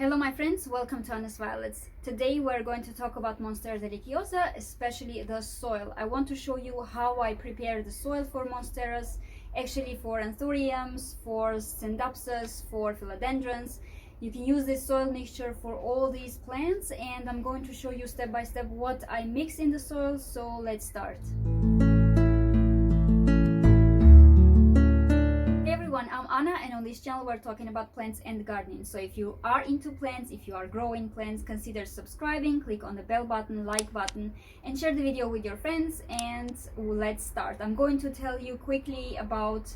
Hello my friends, welcome to Honest Violets. Today we're going to talk about Monstera Deliciosa, especially the soil. I want to show you how I prepare the soil for Monsteras, actually for anthuriums, for Scindapsus, for Philodendrons. You can use this soil mixture for all these plants, and I'm going to show you step by step what I mix in the soil, so let's start. I'm Anna, and on this channel we're talking about plants and gardening. So if you are into plants, if you are growing plants, consider subscribing, click on the bell button, like button, and share the video with your friends. And let's start. I'm going to tell you quickly about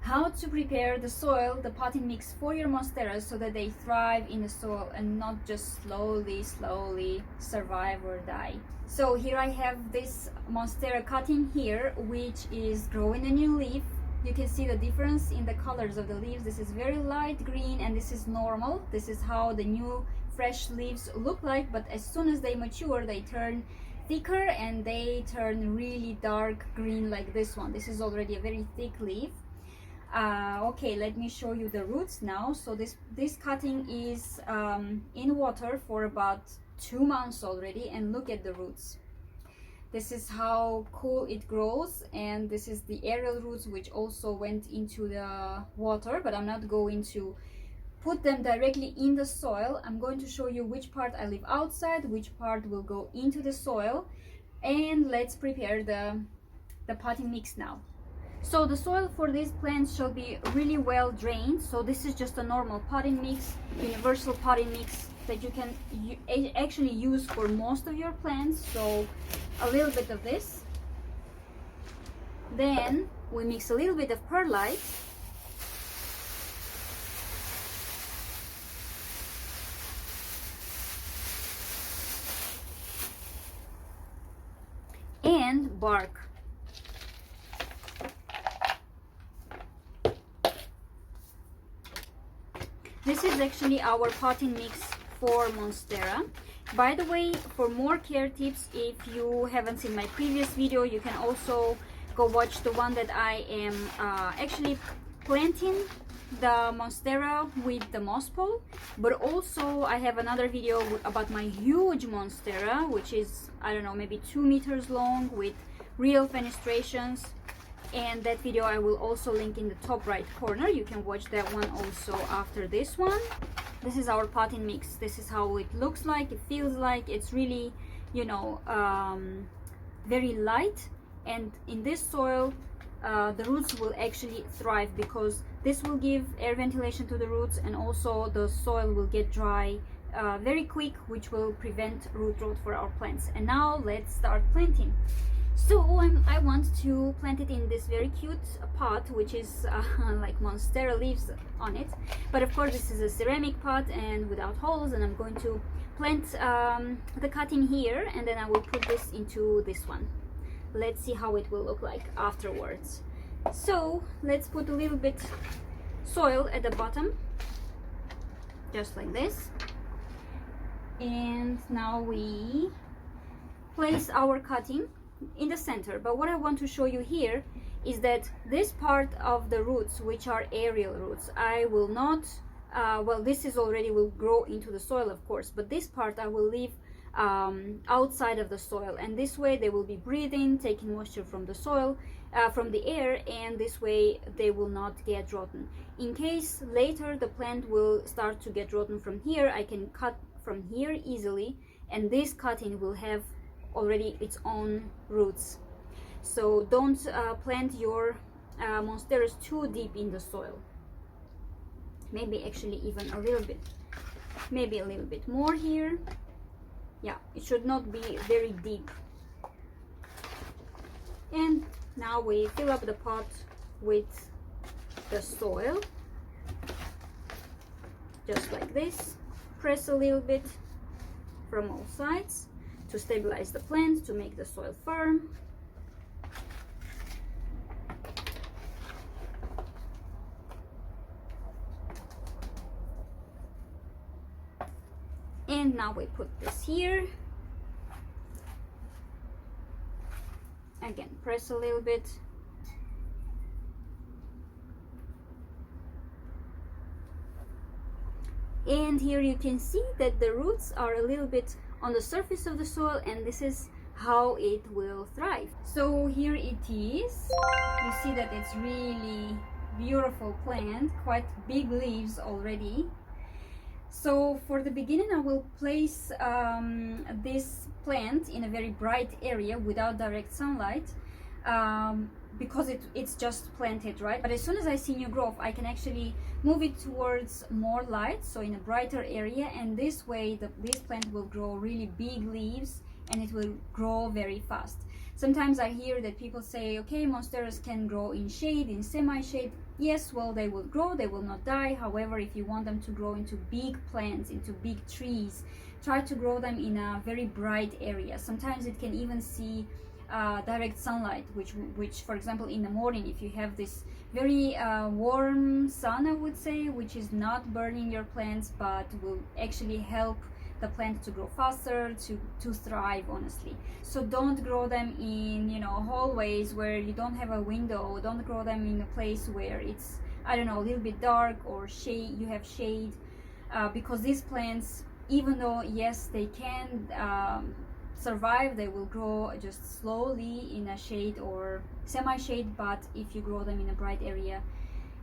how to prepare the soil, the potting mix for your monsteras, so that they thrive in the soil and not just slowly survive or die. So here I have this monstera cutting here, which is growing a new leaf. You can see the difference in the colors of the leaves. This is very light green and this is normal. This is how the new fresh leaves look like, but as soon as they mature, they turn thicker and they turn really dark green like this one. This is already a very thick leaf. Okay, let me show you the roots now. So this cutting is in water for about 2 months already, and look at the roots. This is how cool it grows, and this is the aerial roots which also went into the water, but I'm not going to put them directly in the soil. I'm going to show you which part I leave outside, which part will go into the soil, and let's prepare the potting mix now. So the soil for these plants shall be really well drained. So this is just a normal potting mix, universal potting mix that you can actually use for most of your plants. So a little bit of this, then we mix a little bit of perlite, and bark. This is actually our potting mix for Monstera. By the way, for more care tips, if you haven't seen my previous video, you can also go watch the one that I am actually planting the Monstera with the moss pole. But also I have another video about my huge Monstera, which is, I don't know, maybe 2 meters long with real fenestrations. And that video I will also link in the top right corner. You can watch that one also after this one. This is our potting mix. This is how it looks like, it feels like. It's really, you know, very light, and in this soil the roots will actually thrive, because this will give air ventilation to the roots, and also the soil will get dry very quick, which will prevent root rot for our plants. And now let's start planting. So I want to plant it in this very cute pot, which is like monstera leaves on it. But of course this is a ceramic pot and without holes, and I'm going to plant the cutting here, and then I will put this into this one. Let's see how it will look like afterwards. So let's put a little bit soil at the bottom, just like this. And now we place our cutting in the center. But what I want to show you here is that this part of the roots, which are aerial roots, I will not well, this is already will grow into the soil, of course, but this part I will leave outside of the soil, and this way they will be breathing, taking moisture from the soil, from the air, and this way they will not get rotten. In case later the plant will start to get rotten from here, I can cut from here easily, and this cutting will have already its own roots. So don't plant your monsteras too deep in the soil. Maybe actually even a little bit, maybe a little bit more here. Yeah, it should not be very deep. And now we fill up the pot with the soil, just like this. Press a little bit from all sides to stabilize the plant, to make the soil firm. And now we put this here. Again, press a little bit. And here you can see that the roots are a little bit on the surface of the soil, and this is how it will thrive. So here it is. You see that it's really beautiful plant, quite big leaves already. So for the beginning I will place this plant in a very bright area without direct sunlight, because it's just planted, right? But as soon as I see new growth, I can actually move it towards more light, so in a brighter area, and this way this plant will grow really big leaves and it will grow very fast. Sometimes I hear that people say, okay, monsteras can grow in shade, in semi-shade. Yes, well, they will grow, they will not die. However, if you want them to grow into big plants, into big trees, try to grow them in a very bright area. Sometimes it can even see direct sunlight, which for example in the morning, if you have this very warm sun, I would say, which is not burning your plants but will actually help the plant to grow faster, to thrive, honestly. So don't grow them in, you know, hallways where you don't have a window. Don't grow them in a place where it's, I don't know, a little bit dark, or shade, you have shade, because these plants, even though yes they can survive, they will grow just slowly in a shade or semi-shade. But if you grow them in a bright area,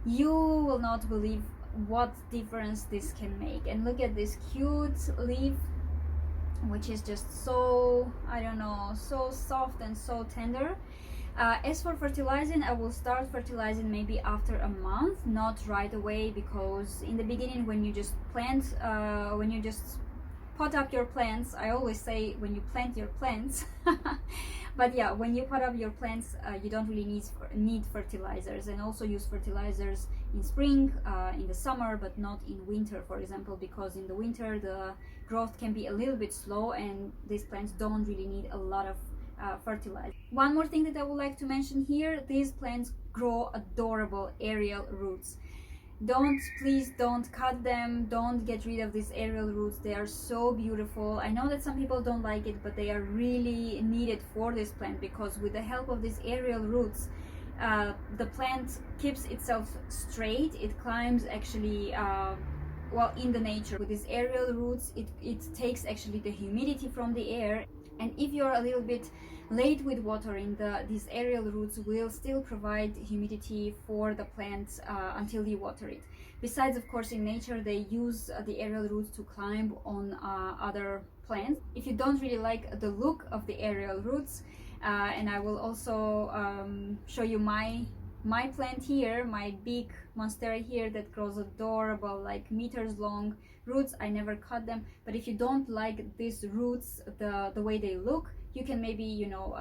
you will not believe what difference this can make. And look at this cute leaf, which is just so, I don't know, so soft and so tender. As for fertilizing, I will start fertilizing maybe after a month, not right away, because in the beginning when you just plant, when you just pot up your plants, I always say when you plant your plants but yeah, when you pot up your plants, you don't really need fertilizers. And also use fertilizers in spring, in the summer, but not in winter, for example, because in the winter the growth can be a little bit slow and these plants don't really need a lot of fertilizer. One more thing that I would like to mention here: these plants grow adorable aerial roots. Please don't cut them, don't get rid of these aerial roots. They are so beautiful. I know that some people don't like it, but they are really needed for this plant, because with the help of these aerial roots, the plant keeps itself straight. It climbs actually, well, in the nature. With these aerial roots, it takes actually the humidity from the air, and if you're a little bit late with watering, these aerial roots will still provide humidity for the plants until you water it. Besides, of course, in nature they use the aerial roots to climb on other plants. If you don't really like the look of the aerial roots, and I will also show you my plant here, my big monstera here that grows adorable, like meters long roots. I never cut them, but if you don't like these roots, the way they look, you can maybe, you know,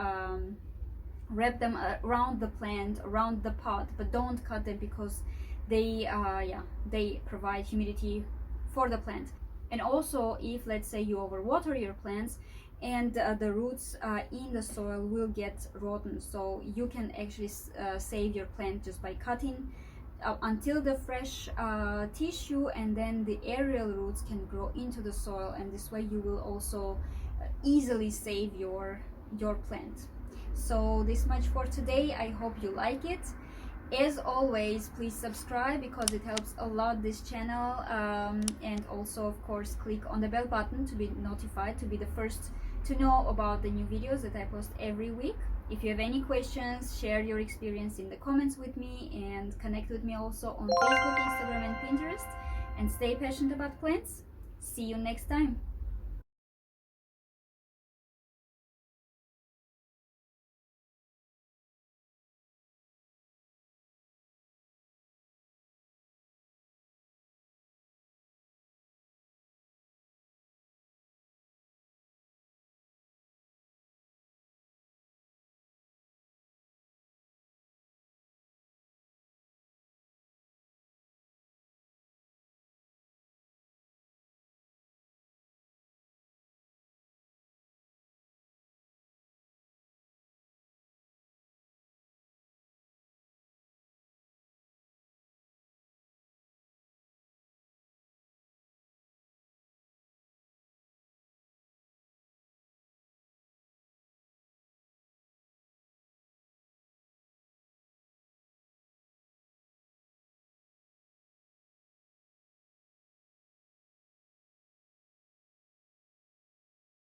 wrap them around the plant, around the pot, but don't cut them, because they they provide humidity for the plant. And also, if let's say you overwater your plants, and the roots in the soil will get rotten, so you can actually save your plant just by cutting until the fresh tissue, and then the aerial roots can grow into the soil, and this way you will also easily save your plant. So this much for today. I hope you like it. As always, please subscribe, because it helps a lot this channel, and also of course click on the bell button to be notified, to be the first to know about the new videos that I post every week. If you have any questions, share your experience in the comments with me, and connect with me also on Facebook, Instagram and Pinterest. And stay passionate about plants. See you next time.